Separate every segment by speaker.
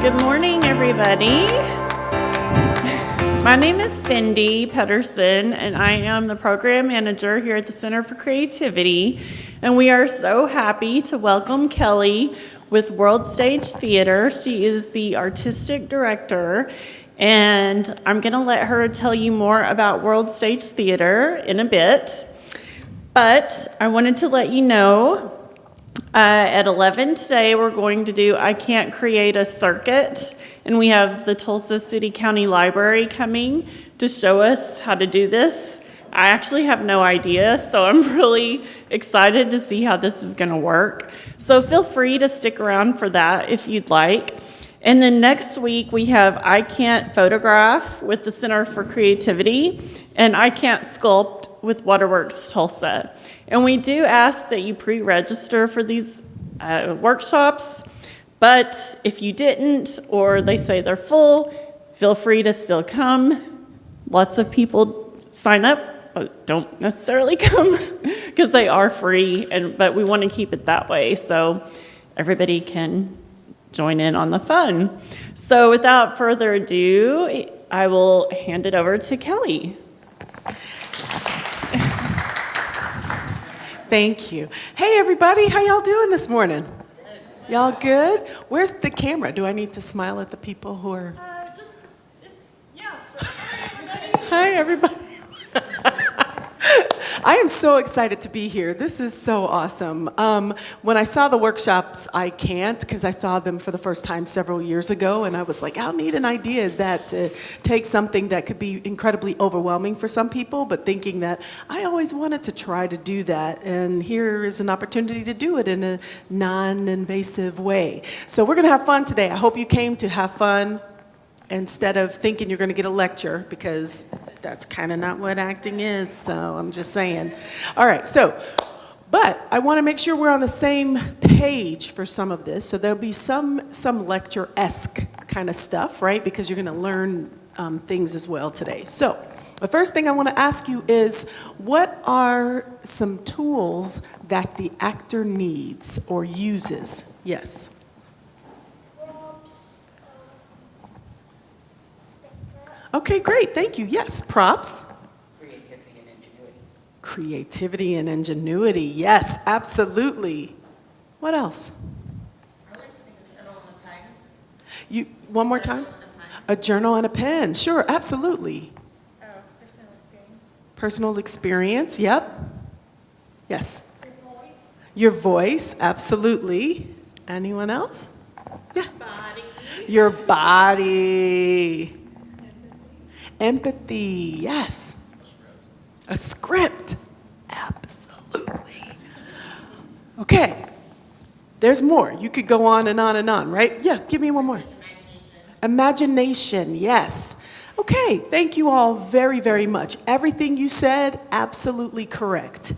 Speaker 1: Good morning, everybody. My name is Cindy Pedersen, and I am the program manager here at the Center for Creativity. And we are so happy to welcome Kelly with World Stage Theater. She is the artistic director, and I'm going to let her tell you more about World Stage Theater in a bit. But I wanted to let you know at 11 today, we're going to do I Can't Create a Circuit, and we have the Tulsa City County Library coming to show us how to do this. I actually have no idea, so I'm really excited to see how this is going to work. So feel free to stick around for that if you'd like. And then next week, we have I Can't Photograph with the Center for Creativity, and I Can't Sculpt with Waterworks Tulsa. And we do ask that you pre-register for these workshops, but if you didn't, or they say they're full, feel free to still come. Lots of people sign up, but don't necessarily come, because they are free, but we want to keep it that way so everybody can join in on the fun. So without further ado, I will hand it over to Kelly.
Speaker 2: Thank you. Hey, everybody. How y'all doing this morning? Y'all good? Where's the camera? Do I need to smile at the people who are... Hi, everybody. I am so excited to be here. This is so awesome. When I saw the workshops, I can't, because I saw them for the first time several years ago, and I was like, I'll need an idea. Is that to take something that could be incredibly overwhelming for some people, but thinking that I always wanted to try to do that, and here is an opportunity to do it in a non-invasive way. So we're going to have fun today. I hope you came to have fun instead of thinking you're going to get a lecture, because that's kind of not what acting is, so I'm just saying. All right, but I want to make sure we're on the same page for some of this, so there'll be some lecture-esque kind of stuff, right, because you're going to learn things as well today. So the first thing I want to ask you is, what are some tools that the actor needs or uses? Yes. Okay, great, thank you. Yes, props.
Speaker 3: Creativity and ingenuity.
Speaker 2: Creativity and ingenuity, yes, absolutely. What else?
Speaker 3: I like to think of a journal and a pen.
Speaker 2: You, one more time? A journal and a pen, sure, absolutely.
Speaker 3: Oh, personal experience.
Speaker 2: Personal experience, yep. Yes.
Speaker 3: Your voice.
Speaker 2: Your voice, absolutely. Anyone else? Yeah.
Speaker 1: Body.
Speaker 2: Your body. Empathy, yes. A script, absolutely. Okay, there's more. You could go on and on and on, right? Yeah, give me one more. Imagination, yes. Okay, thank you all very, very much. Everything you said, absolutely correct.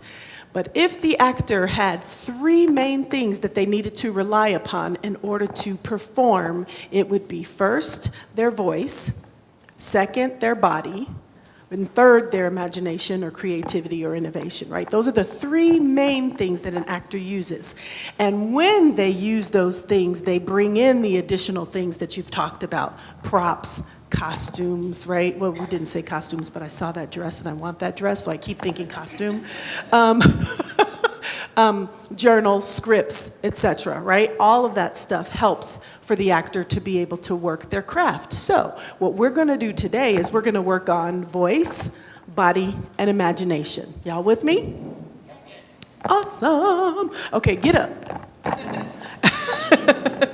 Speaker 2: But if the actor had three main things that they needed to rely upon in order to perform, it would be first, their voice, second, their body, and third, their imagination or creativity or innovation, right? Those are the three main things that an actor uses. And when they use those things, they bring in the additional things that you've talked about, props, costumes, right? Well, we didn't say costumes, but I saw that dress and I want that dress, so I keep thinking costume. Journals, scripts, etc., right? All of that stuff helps for the actor to be able to work their craft. So what we're going to do today is we're going to work on voice, body, and imagination. Y'all with me? Awesome. Okay, get up.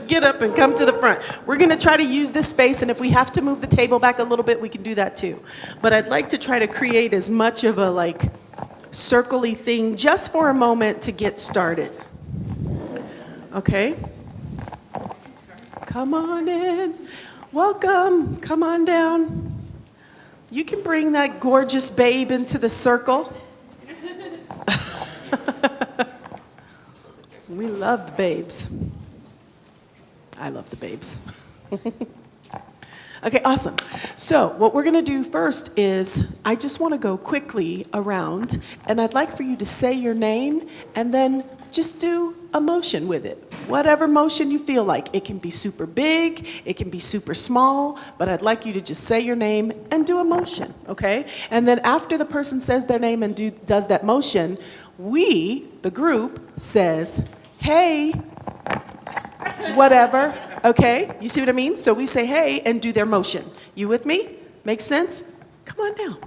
Speaker 2: Get up and come to the front. We're going to try to use this space, and if we have to move the table back a little bit, we can do that too. But I'd like to try to create as much of a circle-y thing just for a moment to get started. Okay? Come on in. Welcome. Come on down. You can bring that gorgeous babe into the circle. We love the babes. I love the babes. Okay, awesome. So what we're going to do first is I just want to go quickly around, and I'd like for you to say your name and then just do a motion with it. Whatever motion you feel like. It can be super big, it can be super small, but I'd like you to just say your name and do a motion, okay? And then after the person says their name and does that motion, we, the group, says, hey, whatever, okay? You see what I mean? So we say hey and do their motion. You with me? Make sense? Come on now.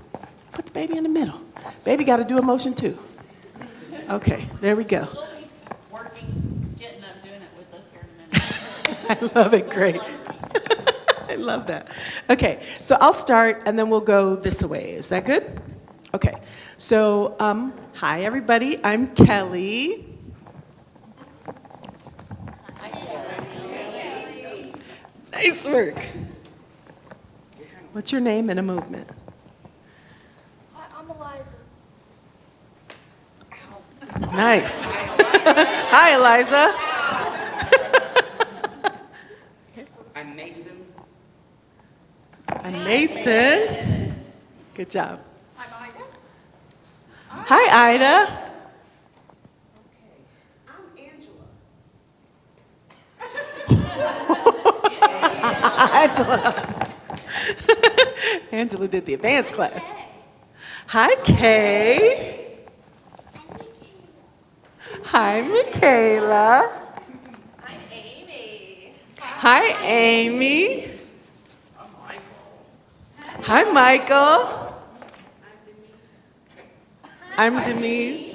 Speaker 2: Put the baby in the middle. Baby got to do a motion too. Okay, there we go.
Speaker 1: She'll be working, getting up, doing it with us here in a minute.
Speaker 2: I love it, great. I love that. Okay, so I'll start and then we'll go this way. Is that good? Okay, so hi everybody, I'm Kelly. Nice work. What's your name and a movement?
Speaker 4: Hi, I'm Eliza.
Speaker 2: Nice. Hi, Eliza.
Speaker 3: I'm Mason.
Speaker 2: I'm Mason. Good job.
Speaker 4: I'm Ida.
Speaker 2: Hi, Ida.
Speaker 3: I'm Angela.
Speaker 2: Angela. Angela did the advanced class. Hi, Kay. Hi, Michaela.
Speaker 4: I'm Amy.
Speaker 2: Hi, Amy. Hi, Michael. I'm Denise.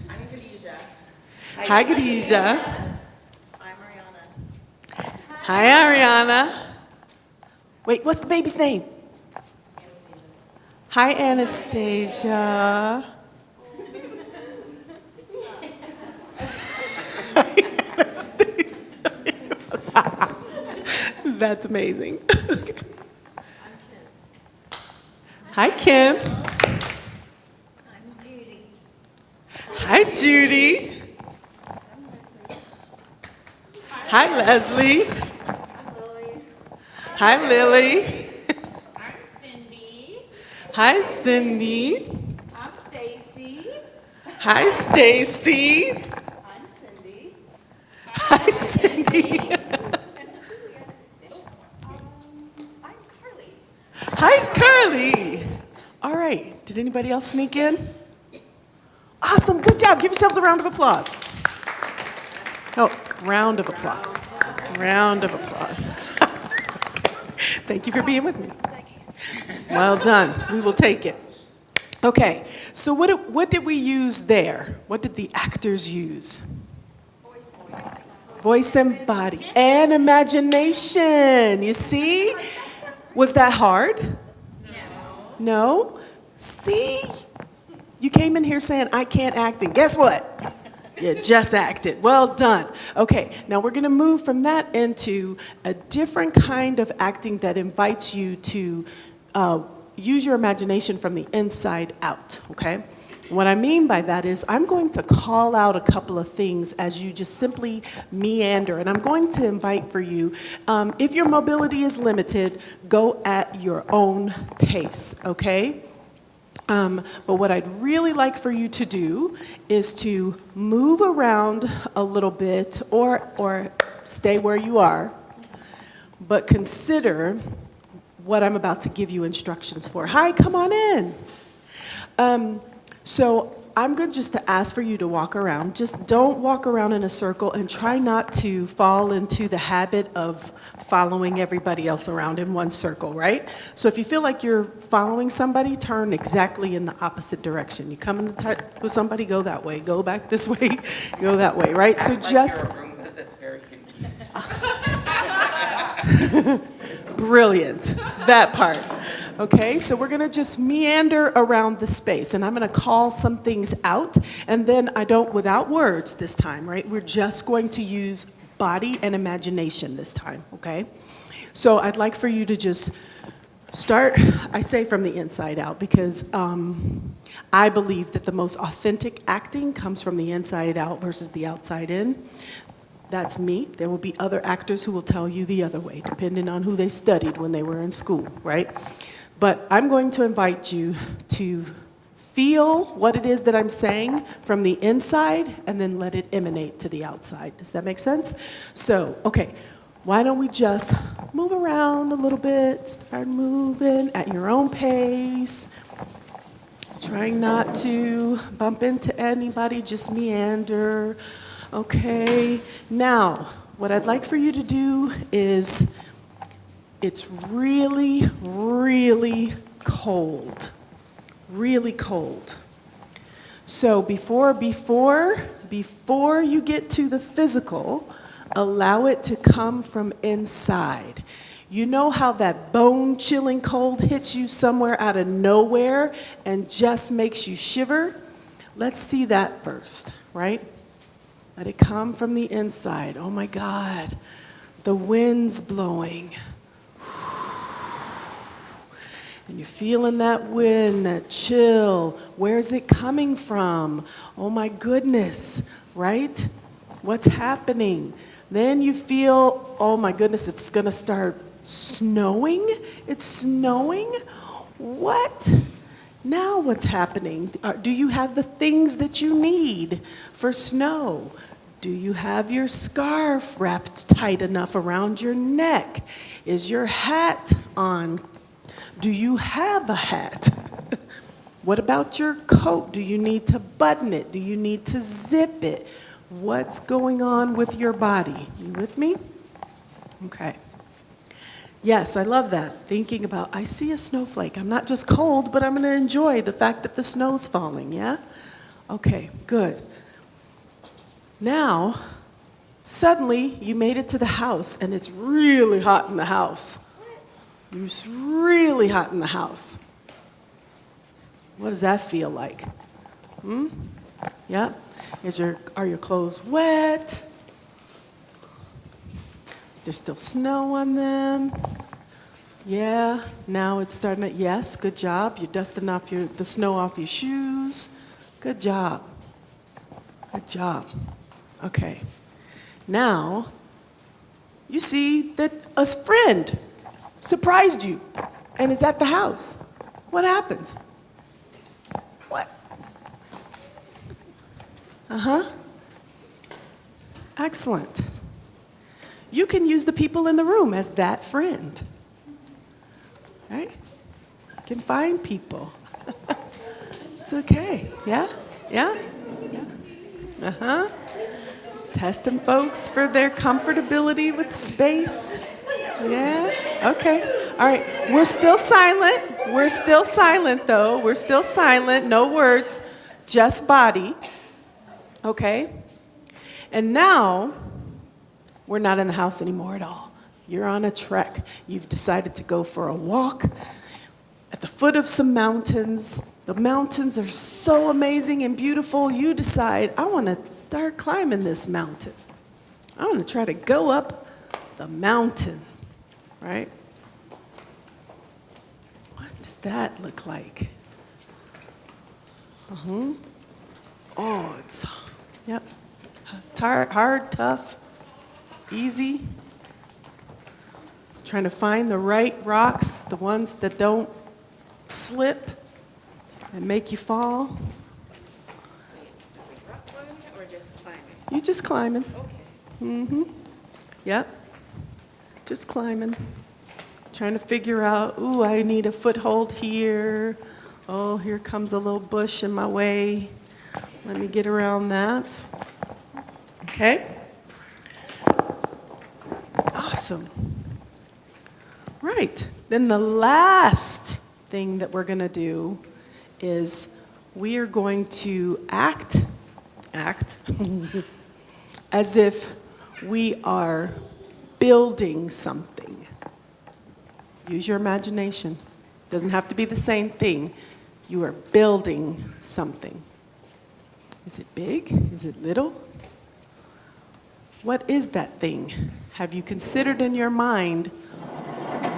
Speaker 3: I'm Khadijah.
Speaker 2: Hi, Khadijah.
Speaker 3: I'm Ariana.
Speaker 2: Hi, Ariana. Wait, what's the baby's name? Hi, Anastasia. That's amazing. Hi, Kim.
Speaker 4: I'm Judy.
Speaker 2: Hi, Judy. Hi, Leslie.
Speaker 4: Lily.
Speaker 2: Hi, Lily.
Speaker 1: I'm Cindy.
Speaker 2: Hi, Cindy.
Speaker 4: I'm Stacy.
Speaker 2: Hi, Stacy.
Speaker 4: I'm Cindy.
Speaker 2: Hi, Cindy.
Speaker 4: I'm Carly.
Speaker 2: Hi, Curly. All right. Did anybody else sneak in? Awesome. Good job. Give yourselves a round of applause. Oh, round of applause. Round of applause. Thank you for being with me. Well done. We will take it. Okay. So what did we use there? What did the actors use? Voice and body and imagination. You see? Was that hard? No? See? You came in here saying, I can't act, and guess what? You just acted. Well done. Okay, now we're going to move from that into a different kind of acting that invites you to use your imagination from the inside out, okay? What I mean by that is I'm going to call out a couple of things as you just simply meander, and I'm going to invite for you, if your mobility is limited, go at your own pace, okay? But what I'd really like for you to do is to move around a little bit or stay where you are, but consider what I'm about to give you instructions for. Hi, come on in. So I'm going just to ask for you to walk around. Just don't walk around in a circle and try not to fall into the habit of following everybody else around in one circle, right? So if you feel like you're following somebody, turn exactly in the opposite direction. You come into touch with somebody, go that way. Go back this way, go that way, right? So
Speaker 3: Act like
Speaker 2: just...
Speaker 3: you're a Roomba that's very confused.
Speaker 2: Brilliant, that part. Okay, so we're gonna just meander around the space, and I'm gonna call some things out, and then without words this time, right? We're just going to use body and imagination this time, okay? So I'd like for you to just start, I say from the inside out, because I believe that the most authentic acting comes from the inside out versus the outside in. That's me. There will be other actors who will tell you the other way, depending on who they studied when they were in school, right? But I'm going to invite you to feel what it is that I'm saying from the inside and then let it emanate to the outside. Does that make sense? So, okay, why don't we just move around a little bit, start moving at your own pace, trying not to bump into anybody, just meander. Okay, now, what I'd like for you to do is, it's really, really cold. Really cold. So before you get to the physical, allow it to come from inside. You know how that bone-chilling cold hits you somewhere out of nowhere and just makes you shiver? Let's see that first, right? Let it come from the inside. Oh my God, the wind's blowing. And you're feeling that wind, that chill. Where's it coming from? Oh my goodness, right? What's happening? Then you feel, oh my goodness, it's gonna start snowing? It's snowing? What? Now what's happening? Do you have the things that you need for snow? Do you have your scarf wrapped tight enough around your neck? Is your hat on? Do you have a hat? What about your coat? Do you need to button it? Do you need to zip it? What's going on with your body? You with me? Okay. Yes, I love that. Thinking about, I see a snowflake. I'm not just cold, but I'm going to enjoy the fact that the snow's falling, yeah? Okay, good. Now, suddenly you made it to the house and it's really hot in the house. It's really hot in the house. What does that feel like? Yeah? Are your clothes wet? Is there still snow on them? Yeah, now it's starting to, yes, good job. You're dusting off the snow off your shoes. Good job. Good job. Okay. Now, you see that a friend surprised you and is at the house. What happens? What? Excellent. You can use the people in the room as that friend. Right? You can find people. It's okay. Yeah? Yeah? Yeah. Testing folks for their comfortability with space. Yeah? Okay. All right. We're still silent. We're still silent, though. We're still silent. No words, just body. Okay? And now, we're not in the house anymore at all. You're on a trek. You've decided to go for a walk at the foot of some mountains. The mountains are so amazing and beautiful. You decide, I want to start climbing this mountain. I want to try to go up the mountain, right? What does that look like? Oh, it's, yep. Hard, tough, easy. Trying to find the right rocks, the ones that don't slip and make you fall.
Speaker 3: Or just climbing?
Speaker 2: You just climbing.
Speaker 3: Okay.
Speaker 2: Yep. Just climbing. Trying to figure out, ooh, I need a foothold here. Oh, here comes a little bush in my way. Let me get around that. Okay? Awesome. Right. Then the last thing that we're going to do is we are going to act as if we are building something. Use your imagination. Doesn't have to be the same thing. You are building something. Is it big? Is it little? What is that thing? Have you considered in your mind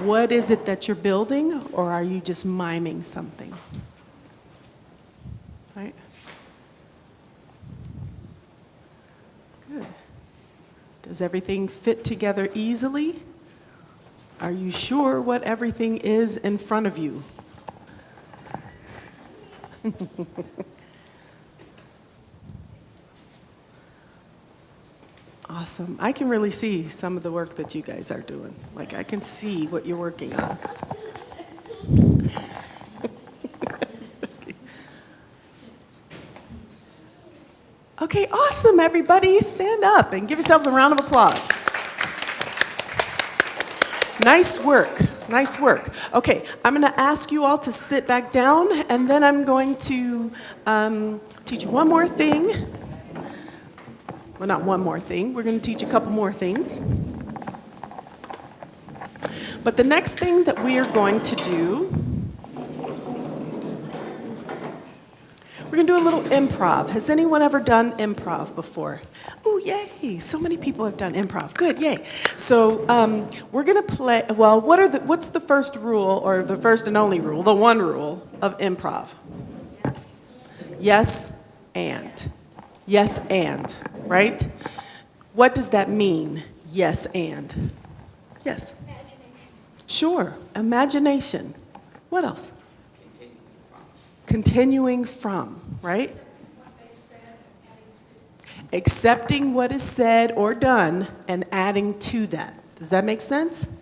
Speaker 2: what is it that you're building, or are you just miming something? Right? Good. Does everything fit together easily? Are you sure what everything is in front of you? Awesome. I can really see some of the work that you guys are doing. Like, I can see what you're working on. Okay, awesome, everybody. Stand up and give yourselves a round of applause. Nice work. Nice work. Okay, I'm going to ask you all to sit back down, and then I'm going to teach you one more thing. Well, not one more thing. We're going to teach a couple more things. But the next thing that we are going to do, we're going to do a little improv. Has anyone ever done improv before? Oh, yay. So many people have done improv. Good, yay. So we're going to play, well, what's the first rule, or the first and only rule, the one rule of improv? Yes, and. Yes, and, right? What does that mean, yes, and? Yes?
Speaker 4: Imagination.
Speaker 2: Sure, imagination. What else? Continuing from, right? Accepting what is said or done and adding to that. Does that make sense?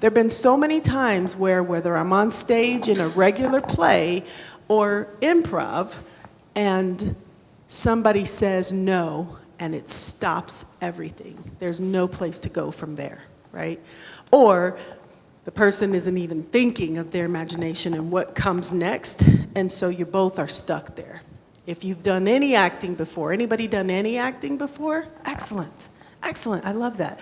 Speaker 2: There have been so many times where, whether I'm on stage in a regular play or improv, and somebody says no, and it stops everything. There's no place to go from there, right? Or the person isn't even thinking of their imagination and what comes next, and so you both are stuck there. If you've done any acting before, anybody done any acting before? Excellent, excellent, I love that.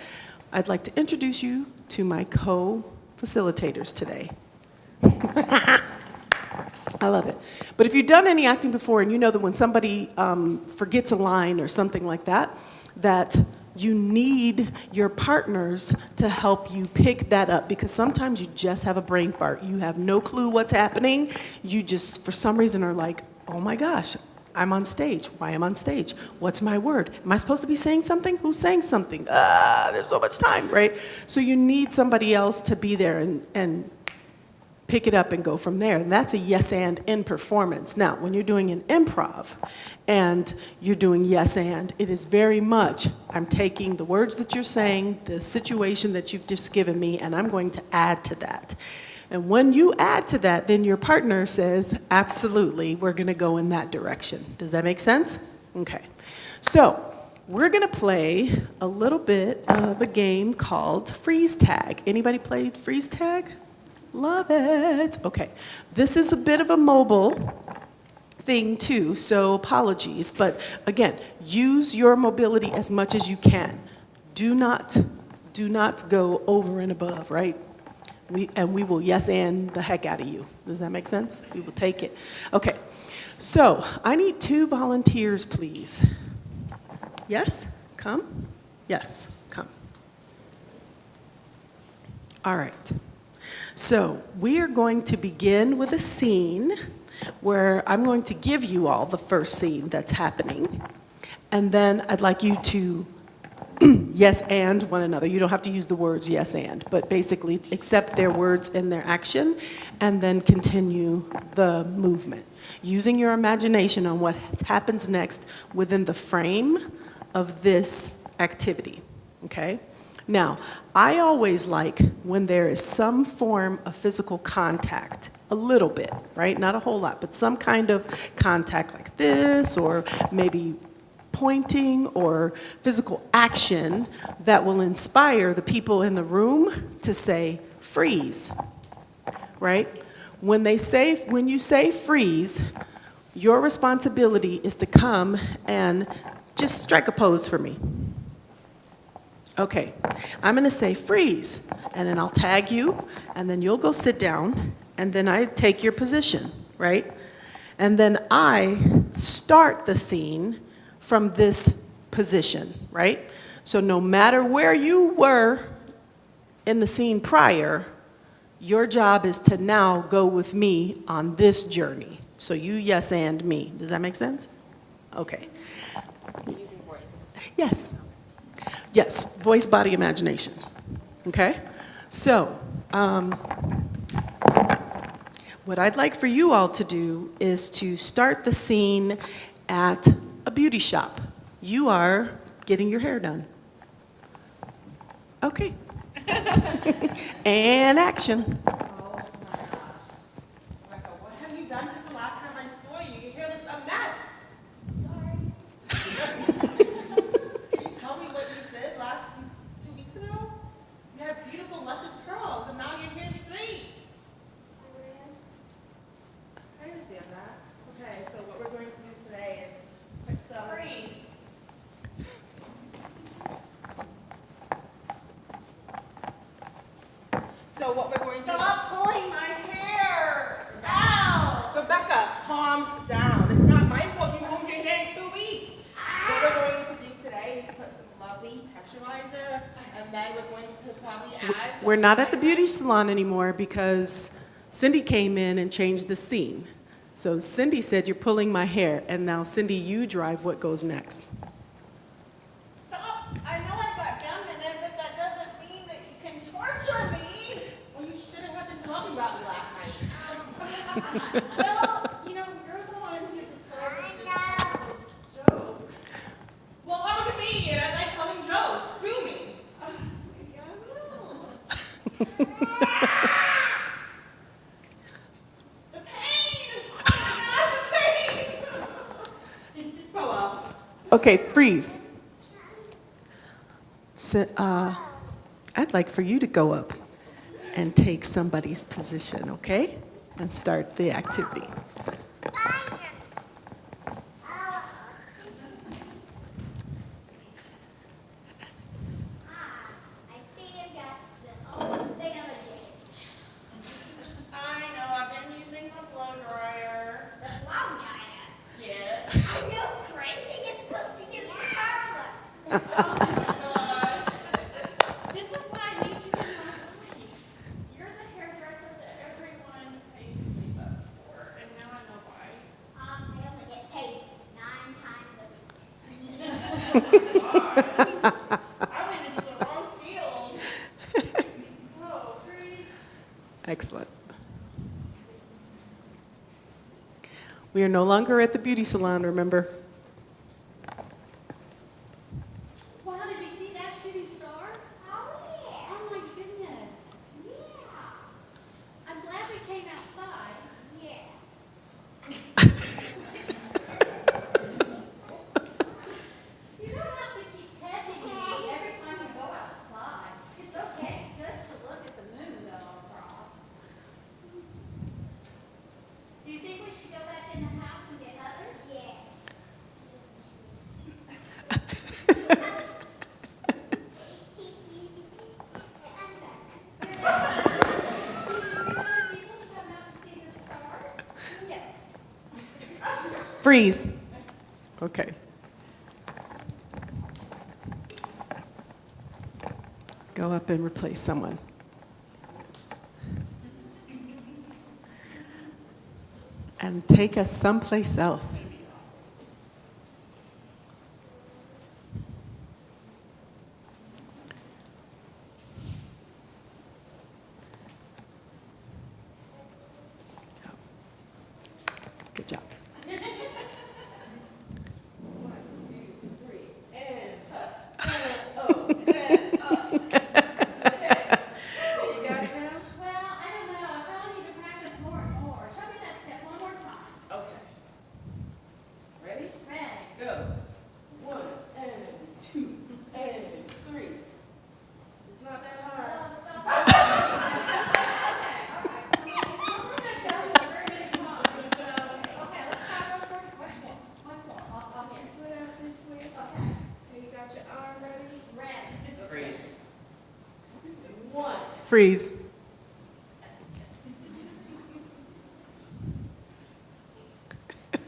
Speaker 2: I'd like to introduce you to my co-facilitators today. I love it. But if you've done any acting before, and you know that when somebody forgets a line or something like that, that you need your partners to help you pick that up, because sometimes you just have a brain fart. You have no clue what's happening. You just, for some reason, are like, oh my gosh, I'm on stage. Why am I on stage? What's my word? Am I supposed to be saying something? Who's saying something? There's so much time, right? So you need somebody else to be there and pick it up and go from there. And that's a yes and in performance. Now, when you're doing an improv and you're doing yes and, it is very much, I'm taking the words that you're saying, the situation that you've just given me, and I'm going to add to that. And when you add to that, then your partner says, absolutely, we're going to go in that direction. Does that make sense? Okay. So we're going to play a little bit of a game called freeze tag. Anybody played freeze tag? Love it. Okay. This is a bit of a mobile thing too, so apologies. But again, use your mobility as much as you can. Do not go over and above, right? We will yes and the heck out of you. Does that make sense? We will take it. Okay. So I need 2 volunteers, please. Yes? Come? Yes, come. All right. So we are going to begin with a scene where I'm going to give you all the first scene that's happening. And then I'd like you to yes and one another. You don't have to use the words yes and, but basically accept their words and their action, and then continue the movement. Using your imagination on what happens next within the frame of this activity, okay? Now, I always like when there is some form of physical contact, a little bit, right? Not a whole lot, but some kind of contact like this, or maybe pointing or physical action that will inspire the people in the room to say, freeze, right? When you say freeze, your responsibility is to come and just strike a pose for me. Okay, I'm gonna say freeze, and then I'll tag you, and then you'll go sit down, and then I take your position, right? And then I start the scene from this position, right? So no matter where you were in the scene prior, your job is to now go with me on this journey. So you yes and me. Does that make sense? Okay.
Speaker 3: Using voice.
Speaker 2: Yes. Yes, voice, body, imagination. Okay? So, what I'd like for you all to do is to start the scene at a beauty shop. You are getting your hair done. Okay. And action.
Speaker 3: Oh my gosh. Rebecca, what have you done since the last time I saw you? Your hair looks a mess. Can you tell me what you did last 2 weeks ago? You had beautiful, luscious curls, and now your hair's straight. I understand that. Okay, so what we're going to do today is put some freeze. So what we're going to
Speaker 4: Stop pulling my hair! Ow!
Speaker 3: Rebecca, calm down. It's not my fault you moved your hair in 2 weeks. What we're going to do today is put some lovely texturizer, and then we're going to probably add.
Speaker 2: We're not at the beauty salon anymore because Cindy came in and changed the scene. So Cindy said, "You're pulling my hair," and now Cindy, you drive what goes next.
Speaker 4: Stop! I know I got gum in it, but that doesn't mean that you can torture me!
Speaker 3: Well, you shouldn't have been talking about me last night.
Speaker 4: Well, you know, you're the one who decided to tell those jokes.
Speaker 3: Well, I'm a comedian. I like telling jokes. Sue me.
Speaker 4: Yeah, I will. The pain! Oh my God, the pain!
Speaker 3: Grow up.
Speaker 2: Okay, freeze. So, I'd like for you to go up and take somebody's position, okay? And start the activity.
Speaker 4: I know, I've been using the blow dryer. The blow dryer?
Speaker 3: Yes.
Speaker 4: Are you crazy? You're supposed to use the curler. Oh my gosh. This is why I need you in my life. You're the hairdresser that everyone pays $2 for, and now I know why.
Speaker 5: I only get paid 9 times a week.
Speaker 3: I went into the wrong field.
Speaker 4: Oh, freeze.
Speaker 2: Excellent. We are no longer at the beauty salon, remember?
Speaker 4: Wow, did you see that shooting star?
Speaker 5: Oh, yeah.
Speaker 4: Oh my goodness.
Speaker 5: Yeah.
Speaker 4: I'm glad we came outside.
Speaker 5: Yeah.
Speaker 4: You don't have to keep petting me every time you go outside. It's okay just to look at the moon go across. Do you think we should go back in the house and get others?
Speaker 5: Yeah.
Speaker 4: Other people to come out to see the stars?
Speaker 2: Freeze. Okay. Go up and replace someone. And take us someplace else. Good job.
Speaker 3: You got it now?
Speaker 4: Well, I don't know. I probably need to practice more and more. Show me that step one more time.
Speaker 3: Okay. Ready?
Speaker 4: Ready.
Speaker 3: Go. 1 and 2 and 3. It's not that hard.
Speaker 4: Oh, stop. Okay, all right. Something I've done this very many times, so, okay, let's try real quick. Once more. I'll get your foot out this way. Okay.
Speaker 3: Okay, you got your arm ready?
Speaker 4: Ready.
Speaker 3: Freeze. 1.
Speaker 2: Freeze. Good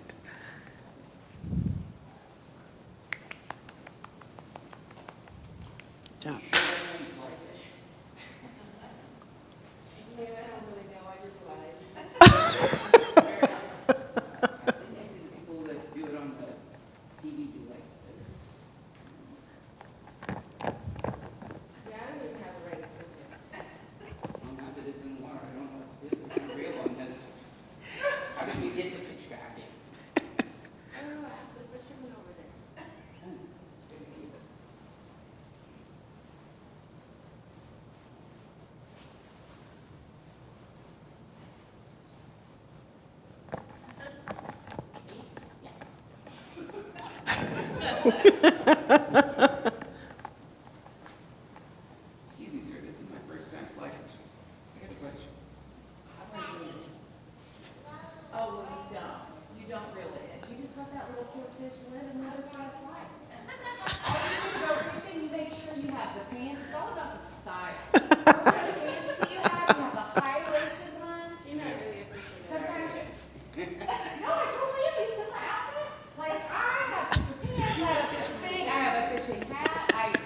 Speaker 2: job.
Speaker 3: Man, I don't really know. I just lied.
Speaker 6: I see the people that do it on the TV do like this.
Speaker 3: Yeah, I don't even have the right equipment.
Speaker 6: Excuse me, sir, this is my first time fly fishing. I got a question. How do I reel it in?
Speaker 7: Oh, well, you don't. You don't reel it in. You just let that little cute fish live and let its rest life. All you go fishing, you make sure you have the pants. It's all about the style. What kind of pants do you have? You have the high-waisted ones. You're not really a fisherman. Sometimes no, I totally am. You see my outfit? Like, I have fisher pants, I have a fisher thing, I have a fishing hat.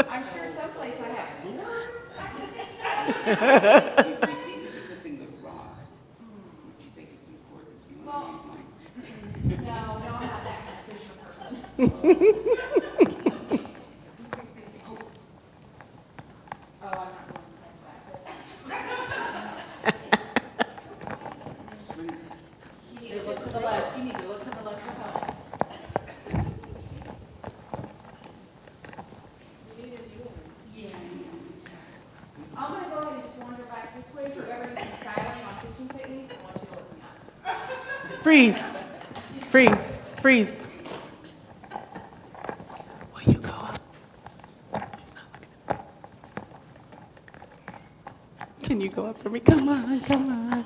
Speaker 7: I'm sure someplace I have lures.
Speaker 6: You see me missing the rod. Would you think it's important? Do you want to use mine?
Speaker 7: No, I'm not that kind of fisher person. Oh, I'm not going to touch that. You need to look to the left. You need to look to the left of the phone. I'm gonna go ahead and just wander back this way. If you ever need some styling on fishing techniques, I want you to look me up.
Speaker 2: Freeze. Freeze. Freeze. Will you go up? She's not looking at me. Can you go up for me? Come on, come on.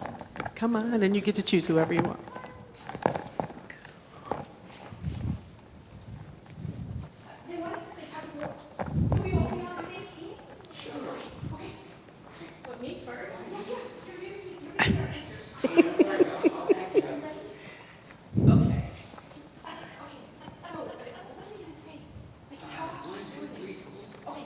Speaker 2: Come on, and you get to choose whoever you want.
Speaker 4: They want us to play tug of war. So we won't be on the same team?
Speaker 3: Put me first.
Speaker 4: Okay. So, what are you gonna say? Like, how about you do this? Okay.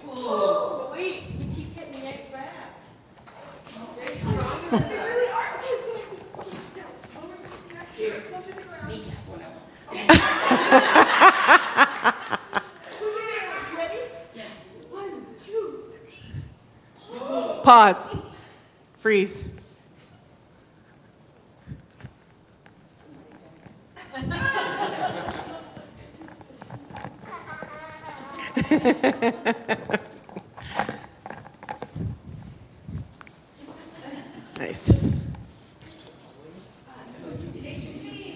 Speaker 3: But wait, you keep getting the egg back. They're stronger than
Speaker 4: They
Speaker 3: us.
Speaker 4: really are. Okay, now, lower your snap. Go to the ground.
Speaker 6: Me, one of them.
Speaker 4: Ready? Yeah. 1, 2, 3.
Speaker 2: Pause. Freeze. Nice.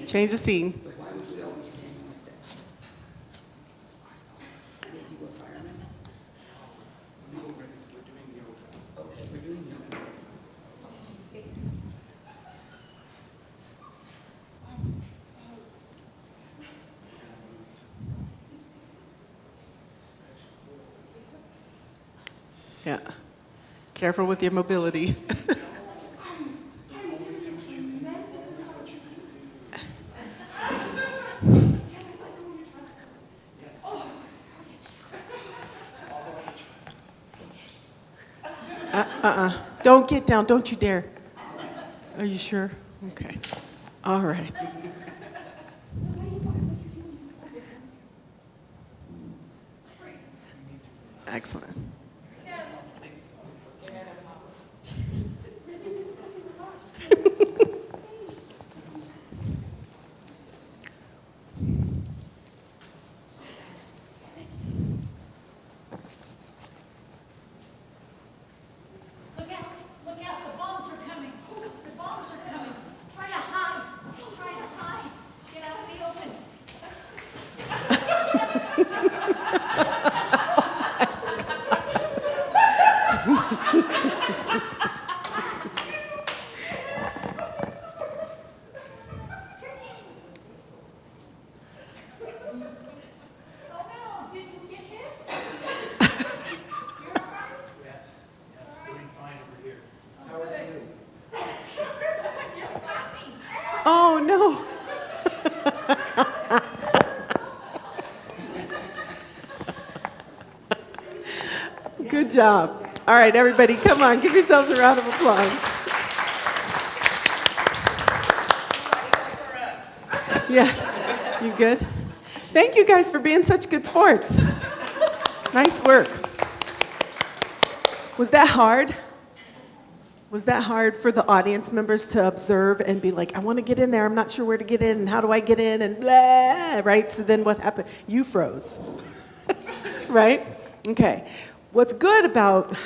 Speaker 2: Change the scene.
Speaker 6: So why would we always stand like that? Maybe you a fireman? Okay, we're doing yoga.
Speaker 2: Yeah. Careful with your mobility. Don't get down. Don't you dare. Are you sure? Okay. All right. Excellent.
Speaker 4: Look out, the bombs are coming. The bombs are coming. Try to hide. Try to hide. Get out of the open. Oh no, did you get hit? You're all right?
Speaker 8: Yes, doing fine over here.
Speaker 4: Someone just got me.
Speaker 2: Oh, no. Good job. All right, everybody, come on. Give yourselves a round of applause. Yeah, you good? Thank you guys for being such good sports. Nice work. Was that hard? Was that hard for the audience members to observe and be like, I want to get in there, I'm not sure where to get in, and how do I get in, and blah, right? So then what happened? You froze, right? Okay. What's good about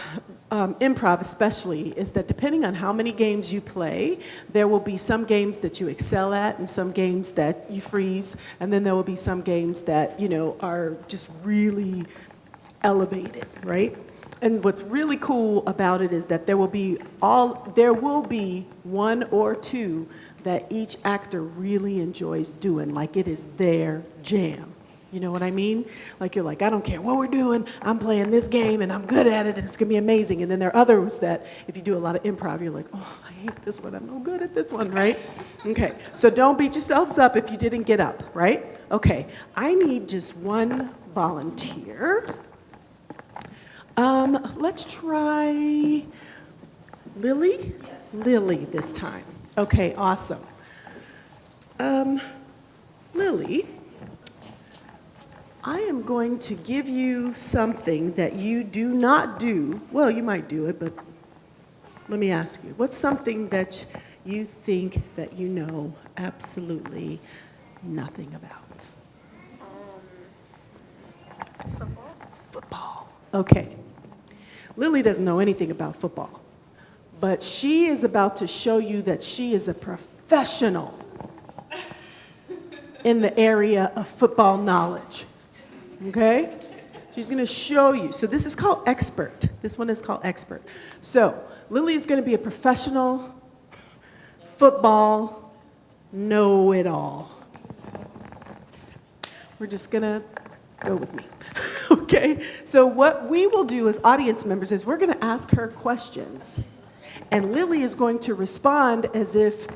Speaker 2: improv especially, is that depending on how many games you play, there will be some games that you excel at and some games that you freeze, and then there will be some games that, are just really elevated, right? And what's really cool about it is that there will be one or two that each actor really enjoys doing, like it is their jam. You know what I mean? Like you're like, I don't care what we're doing, I'm playing this game and I'm good at it and it's gonna be amazing. And then there are others that if you do a lot of improv, you're like, oh, I hate this one, I'm no good at this one, right? Okay, so don't beat yourselves up if you didn't get up, right? Okay, I need just one volunteer. Let's try Lily? Yes. Lily this time. Okay, awesome. Lily, I am going to give you something that you do not do. Well, you might do it, but let me ask you. What's something that you think that you know absolutely nothing about?
Speaker 3: Football?
Speaker 2: Football. Okay. Lily doesn't know anything about football, but she is about to show you that she is a professional in the area of football knowledge. Okay? She's going to show you. So this is called expert. This one is called expert. So Lily is going to be a professional football know-it-all. We're just going to go with me. Okay? So what we will do as audience members is we're going to ask her questions. And Lily is going to respond as if,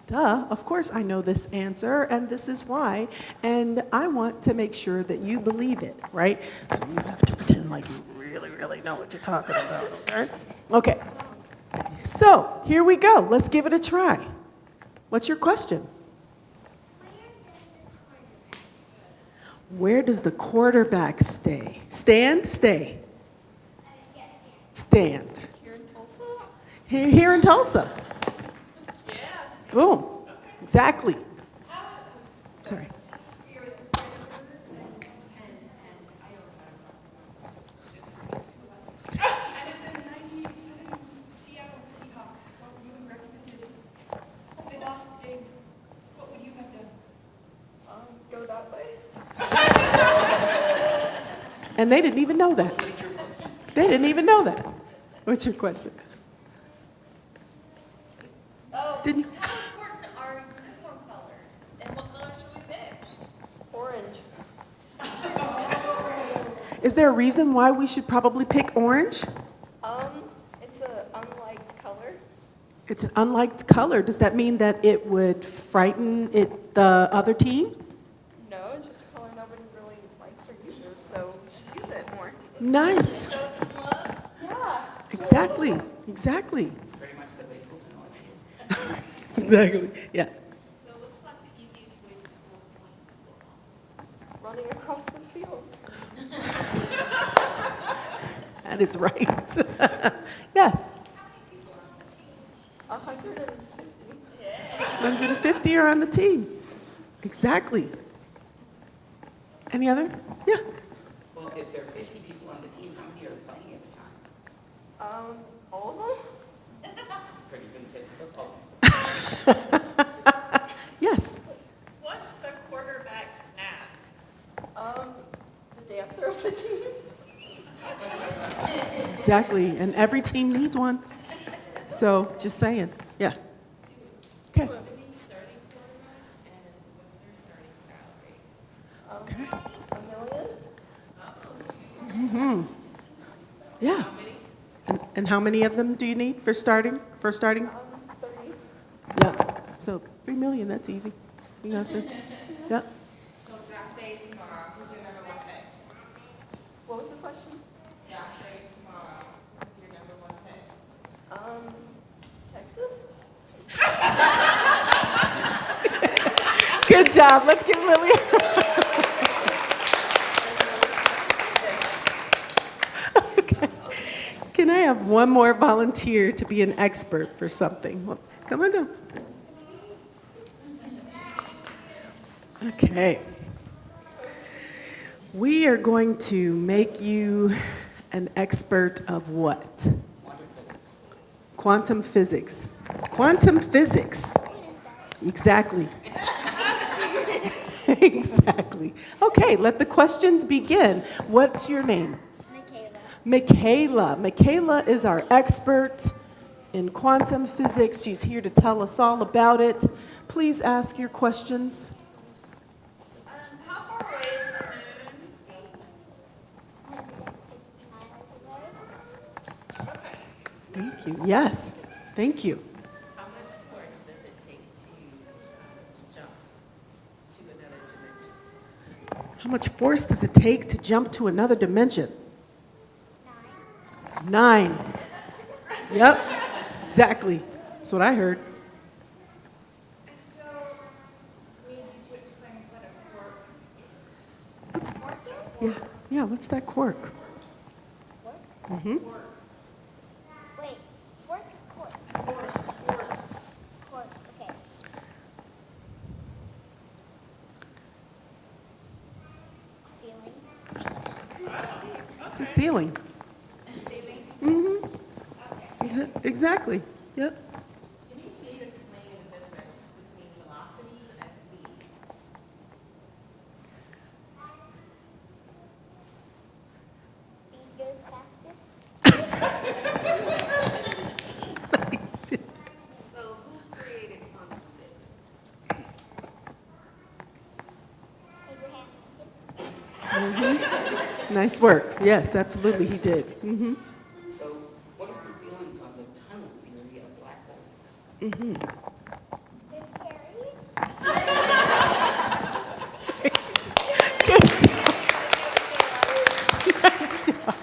Speaker 2: duh, of course I know this answer, and this is why, and I want to make sure that you believe it, right? So you have to pretend like you really, really know what you're talking about, okay? Okay. So here we go. Let's give it a try. What's your question? Where does the quarterback stay? Stand? Stay. Stand.
Speaker 3: Here in Tulsa?
Speaker 2: Here in Tulsa. Boom. Exactly. Sorry.
Speaker 4: Seattle Seahawks. What would you have recommended? They lost the game. What would you have done?
Speaker 3: Go that way.
Speaker 2: And they didn't even know that. They didn't even know that. What's your question?
Speaker 7: Oh,
Speaker 2: Didn't you?
Speaker 7: how important are uniform colors? And what color should we pick?
Speaker 3: Orange.
Speaker 2: Is there a reason why we should probably pick orange?
Speaker 3: It's an unliked color.
Speaker 2: It's an unliked color. Does that mean that it would frighten the other team?
Speaker 3: No, it's just a color nobody really likes or uses, so you should use it more.
Speaker 2: Nice.
Speaker 3: Yeah.
Speaker 2: Exactly. Exactly.
Speaker 6: It's pretty much the Bengals and OSU.
Speaker 2: Exactly. Yeah.
Speaker 4: So what's like the easiest way to score points in football?
Speaker 3: Running across the field.
Speaker 2: That is right. Yes.
Speaker 3: 150.
Speaker 2: 150 are on the team. Exactly. Any other? Yeah.
Speaker 6: Well, if there are 50 people on the team, how many are playing at a time?
Speaker 3: All of them?
Speaker 6: It's pretty good kids football.
Speaker 2: Yes.
Speaker 1: What's a quarterback snap?
Speaker 3: The dancer of the team.
Speaker 2: Exactly. And every team needs one. So just saying. Yeah. Okay.
Speaker 7: Starting quarterbacks and what's their starting salary?
Speaker 2: Okay.
Speaker 3: $1 million?
Speaker 2: Yeah. And how many of them do you need for starting?
Speaker 3: 30.
Speaker 2: Yeah. So 3 million, that's easy. You got this. Yeah.
Speaker 3: So draft day is tomorrow. Who's your number one pick? What was the question? Draft day is tomorrow. Who's your number one pick? Texas?
Speaker 2: Good job. Let's give Lily. Okay. Can I have one more volunteer to be an expert for something? Well, come on down. Okay. We are going to make you An expert of what?
Speaker 6: Quantum physics.
Speaker 2: Quantum physics. Quantum physics. Exactly. Exactly. Okay, let the questions begin. What's your name?
Speaker 5: Michaela.
Speaker 2: Michaela is our expert in quantum physics. She's here to tell us all about it. Please ask your questions.
Speaker 3: How far away is the moon?
Speaker 2: Thank you. Yes, thank you.
Speaker 9: How much force does it take to jump to another dimension?
Speaker 2: How much force does it take to jump to another dimension? 9. Yep, exactly. That's what I heard.
Speaker 4: So, we need you to explain what a quark is.
Speaker 2: Yeah, what's that quark?
Speaker 5: Wait, fork or cork? Cork, okay. Ceiling.
Speaker 2: It's a ceiling. Mm-hmm. Exactly. Yep.
Speaker 9: Can you please explain the difference between velocity and speed?
Speaker 5: Speed goes faster.
Speaker 9: So who created quantum physics?
Speaker 5: Abraham.
Speaker 2: Nice work. Yes, absolutely, he did. Mm-hmm.
Speaker 6: So, what are your feelings on the tunnel theory of black holes?
Speaker 5: They're scary.
Speaker 2: Nice job.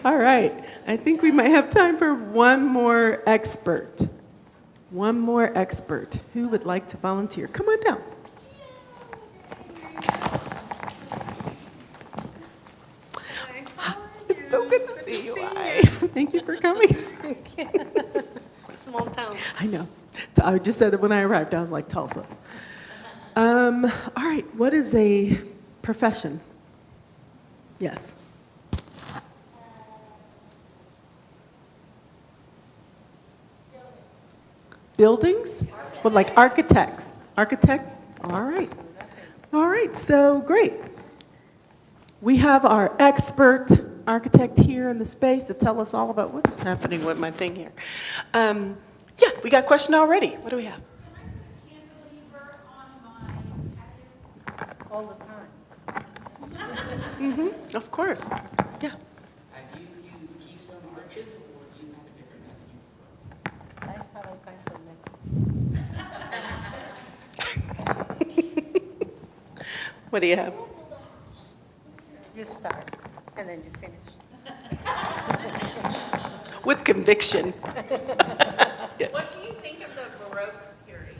Speaker 2: All right. I think we might have time for one more expert. One more expert. Who would like to volunteer? Come on down. It's so good to see you. Hi. Thank you for coming.
Speaker 10: Small town.
Speaker 2: I know. So I just said that when I arrived, I was like, Tulsa. All right. What is a profession? Yes. Buildings? But like architects? Architect? All right. All right, so great. We have our expert architect here in the space to tell us all about what's happening with my thing here. Yeah, we got a question already. What do we have?
Speaker 4: Cantilever on my patio.
Speaker 10: All the time.
Speaker 2: Of course. Yeah.
Speaker 6: Have you used keystone arches, or do you have a different method you prefer?
Speaker 10: I have all kinds of methods.
Speaker 2: What do you have?
Speaker 10: You start, and then you finish.
Speaker 2: With conviction.
Speaker 9: What do you think of the Baroque period?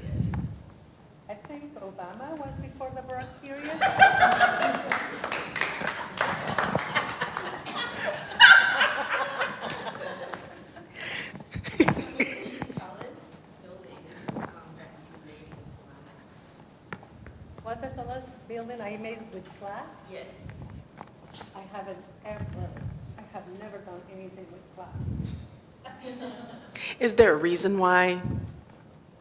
Speaker 10: I think Obama was before the Baroque period.
Speaker 9: Tallest building that you made in glass?
Speaker 10: What's the tallest building I made with glass?
Speaker 9: Yes.
Speaker 10: I have never done anything with glass.
Speaker 2: Is there a reason why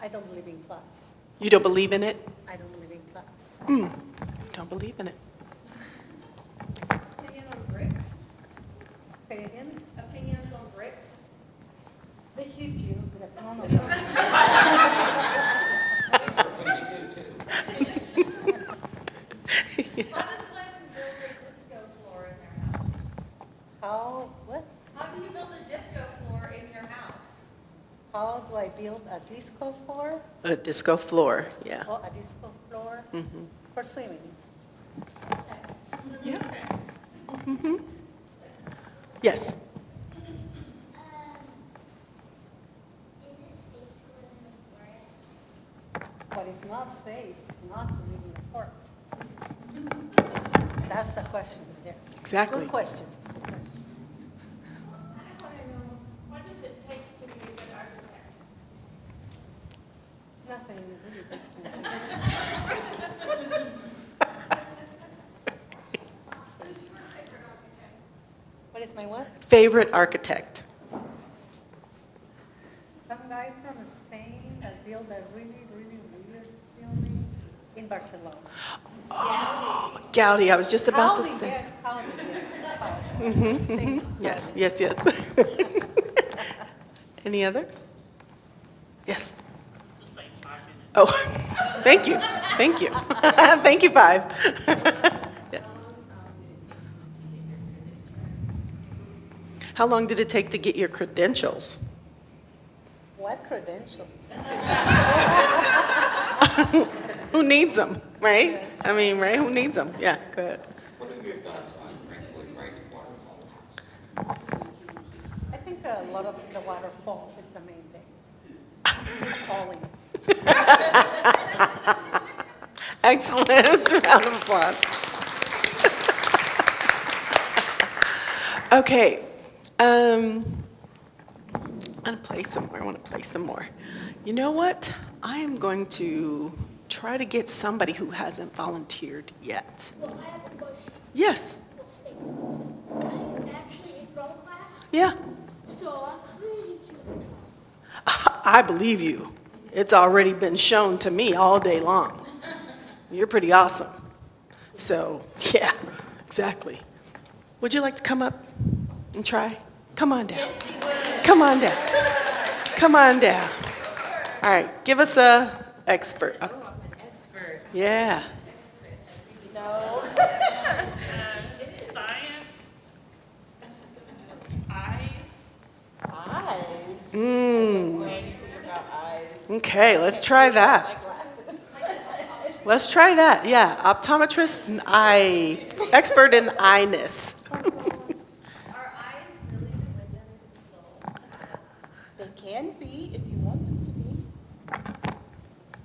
Speaker 10: I don't believe in glass.
Speaker 2: you don't believe in it?
Speaker 10: I don't believe in glass.
Speaker 2: Don't believe in it.
Speaker 7: Opinion on bricks?
Speaker 10: Say it again.
Speaker 7: Opinions on bricks?
Speaker 10: They hit you with a ton of
Speaker 6: What do you do, too?
Speaker 7: How does one build a disco floor in their house?
Speaker 10: What?
Speaker 7: How do you build a disco floor in your house?
Speaker 10: How do I build a disco floor?
Speaker 2: A disco floor, yeah.
Speaker 10: Oh, a disco floor for swimming.
Speaker 2: Yeah. Yes.
Speaker 5: Is it safe to live in the forest?
Speaker 10: What is not safe is not to live in the forest. That's the question there.
Speaker 2: Exactly.
Speaker 10: Good question.
Speaker 4: I want to know, what does it take to be a good architect?
Speaker 10: Nothing really takes anything.
Speaker 4: Who's your favorite architect?
Speaker 10: My what?
Speaker 2: Favorite architect?
Speaker 10: Some guy from Spain that built a really, really weird building in Barcelona.
Speaker 2: Gaudi, I was just about to
Speaker 10: Gaudi,
Speaker 2: say.
Speaker 10: yes, Gaudi, yes. Gaudi. Thank you.
Speaker 2: Yes, yes, yes. Any others? Yes. Oh, thank you, thank you. Thank you, 5. Yeah. How long did it take to get your credentials?
Speaker 10: What credentials?
Speaker 2: Who needs them, right? I mean, right, who needs them? Yeah, go ahead.
Speaker 6: What are your thoughts on Frank Lloyd Wright's Waterfall House?
Speaker 10: I think a lot of the waterfall is the main thing. Falling.
Speaker 2: Excellent. Round of applause. Okay. I want to play some more. I want to play some more. You know what? I am going to try to get somebody who hasn't volunteered yet.
Speaker 5: Well, I have a question.
Speaker 2: Yes.
Speaker 5: I'm actually in drum class,
Speaker 2: Yeah.
Speaker 5: so I'm really cute.
Speaker 2: I believe you. It's already been shown to me all day long. You're pretty awesome. So, yeah, exactly. Would you like to come up and try? Come on down. Come on down. Come on down. All right, give us a expert.
Speaker 9: Oh, I'm an expert.
Speaker 2: Yeah.
Speaker 9: No.
Speaker 3: It's science. Eyes.
Speaker 9: Eyes.
Speaker 2: Mm.
Speaker 9: Anything about eyes.
Speaker 2: Okay, let's try that. Let's try that. Yeah, optometrist and eye expert in eye-ness.
Speaker 7: Are eyes really the window to the soul?
Speaker 9: They can be if you want them to be.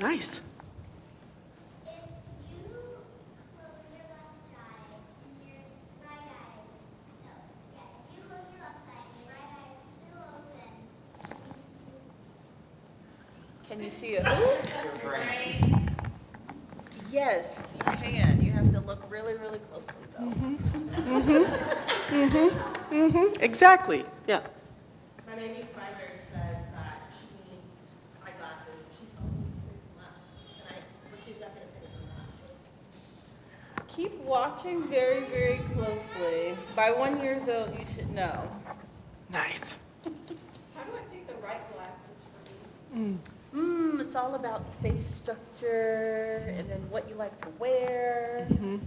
Speaker 2: Nice.
Speaker 5: If you close your left side and your right eyes, no, yeah, if you close your left eye and your right eye is still open,
Speaker 9: Can you see it? Yes, you can. You have to look really, really closely though.
Speaker 2: Exactly. Yeah.
Speaker 3: My baby's primary says that she needs eyeglasses. She's only 6 months. But she's not going to pay for that.
Speaker 11: Keep watching very, very closely. By 1 year old, you should know.
Speaker 2: Nice.
Speaker 7: How do I pick the right glasses for me?
Speaker 11: It's all about face structure and then what you like to wear. You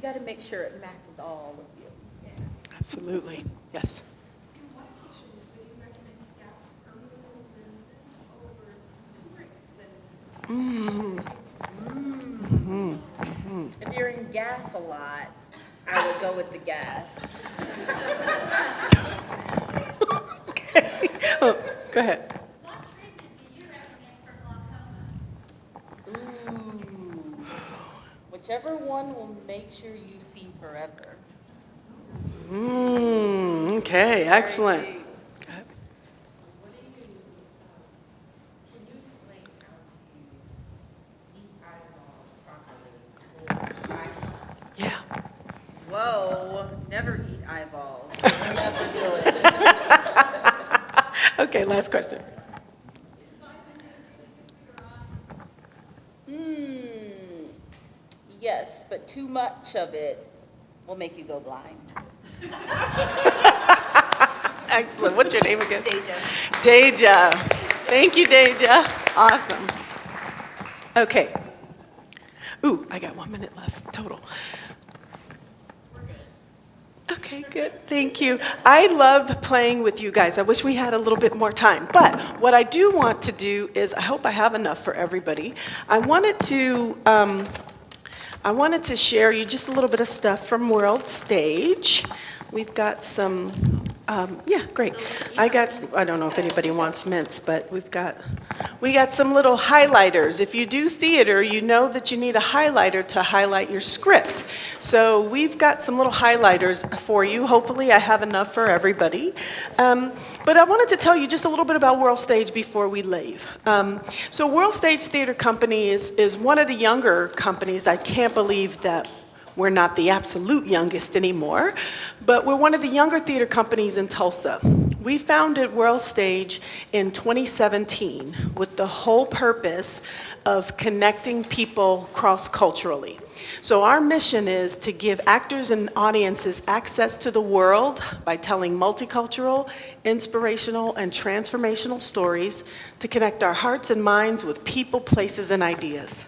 Speaker 11: got to make sure it matches all of you.
Speaker 2: Absolutely. Yes.
Speaker 7: In what patients would you recommend gas permeable lenses over touring lenses?
Speaker 11: If you're in gas a lot, I would go with the gas.
Speaker 2: Okay. Oh, go ahead.
Speaker 5: what treatment do you recommend for glaucoma?
Speaker 11: Whichever one will make sure you see forever.
Speaker 2: Okay, excellent.
Speaker 11: Very
Speaker 2: Go ahead.
Speaker 9: What do you, can you explain how to eat eyeballs properly for eye health?
Speaker 2: Yeah.
Speaker 11: Whoa, never eat eyeballs. Never do it.
Speaker 2: Okay, last question.
Speaker 11: Yes, but too much of it will make you go blind.
Speaker 2: Excellent. What's your name again?
Speaker 9: Deja.
Speaker 2: Deja. Thank you, Deja. Awesome. Okay. Ooh, I got 1 minute left total. Okay, good. Thank you. I love playing with you guys. I wish we had a little bit more time. But what I do want to do is, I hope I have enough for everybody. I wanted to share you just a little bit of stuff from World Stage. We've got some, yeah, great. I don't know if anybody wants mints, but we got some little highlighters. If you do theater, you know that you need a highlighter to highlight your script. So we've got some little highlighters for you. Hopefully I have enough for everybody. But I wanted to tell you just a little bit about World Stage before we leave. So World Stage Theater Company is one of the younger companies. I can't believe that We're not the absolute youngest anymore, but we're one of the younger theater companies in Tulsa. We founded World Stage in 2017 with the whole purpose of connecting people cross-culturally. So our mission is to give actors and audiences access to the world by telling multicultural, inspirational, and transformational stories to connect our hearts and minds with people, places, and ideas.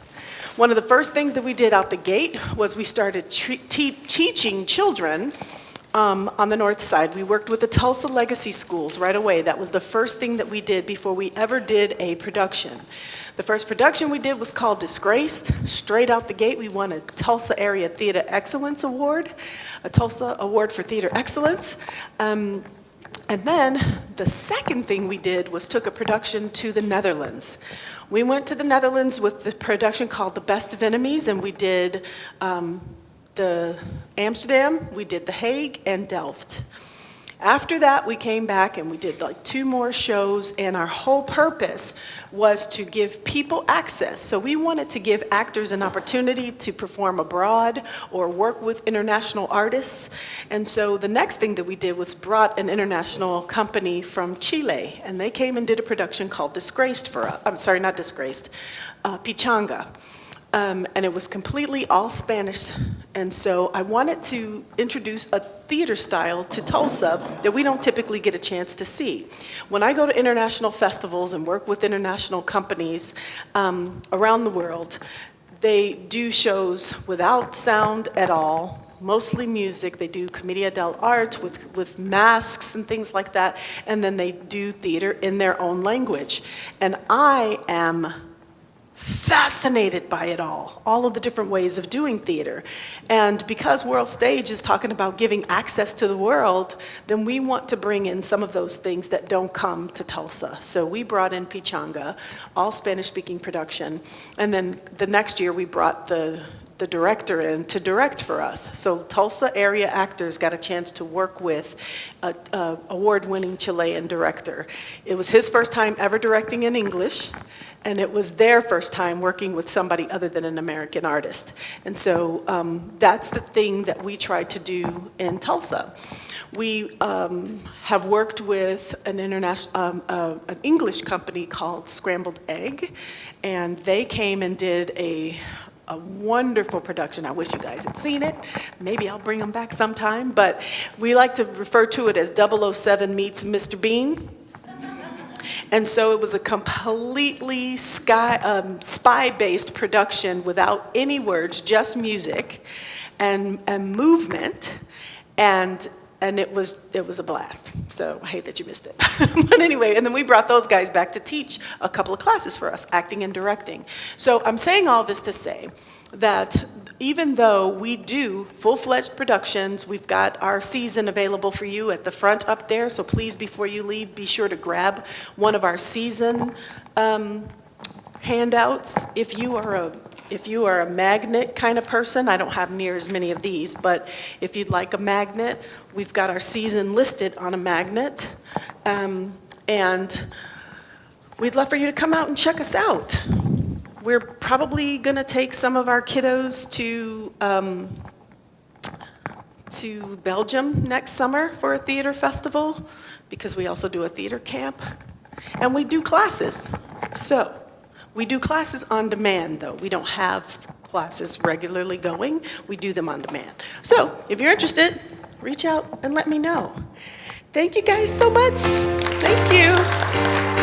Speaker 2: One of the first things that we did out the gate was we started teaching children on the north side. We worked with the Tulsa Legacy Schools right away. That was the first thing that we did before we ever did a production. The first production we did was called Disgraced. Straight out the gate, we won a Tulsa Area Theater Excellence Award, a Tulsa Award for Theater Excellence. And then the second thing we did was took a production to the Netherlands. We went to the Netherlands with the production called The Best of Enemies, and we did the Amsterdam, we did The Hague, and Delft. After that, we came back and we did like 2 more shows, and our whole purpose was to give people access. So we wanted to give actors an opportunity to perform abroad or work with international artists. And so the next thing that we did was brought an international company from Chile, and they came and did a production called Disgraced for us. I'm sorry, not Disgraced, Pichanga. And it was completely all Spanish. And so I wanted to introduce a theater style to Tulsa that we don't typically get a chance to see. When I go to international festivals and work with international companies around the world, they do shows without sound at all, mostly music. They do commedia dell'arte with masks and things like that, and then they do theater in their own language. And I am fascinated by it all of the different ways of doing theater. And because World Stage is talking about giving access to the world, then we want to bring in some of those things that don't come to Tulsa. So we brought in Pichanga, all Spanish-speaking production, and then the next year we brought the director in to direct for us. So Tulsa area actors got a chance to work with an award-winning Chilean director. It was his first time ever directing in English, and it was their first time working with somebody other than an American artist. And so that's the thing that we tried to do in Tulsa. We have worked with an an English company called Scrambled Egg, and they came and did a wonderful production. I wish you guys had seen it. Maybe I'll bring them back sometime, but we like to refer to it as 007 meets Mr. Bean. And so it was a completely spy-based production without any words, just music and movement, and it was a blast. So I hate that you missed it. But anyway, and then we brought those guys back to teach a couple of classes for us, acting and directing. So I'm saying all this to say that even though we do full-fledged productions, we've got our season available for you at the front up there, so please, before you leave, be sure to grab one of our season handouts. If you are a magnet kind of person, I don't have near as many of these, but if you'd like a magnet, we've got our season listed on a magnet, and we'd love for you to come out and check us out. We're probably going to take some of our kiddos to Belgium next summer for a theater festival, because we also do a theater camp, and we do classes. So we do classes on demand, though. We don't have classes regularly going. We do them on demand. So if you're interested, reach out and let me know. Thank you guys so much. Thank you.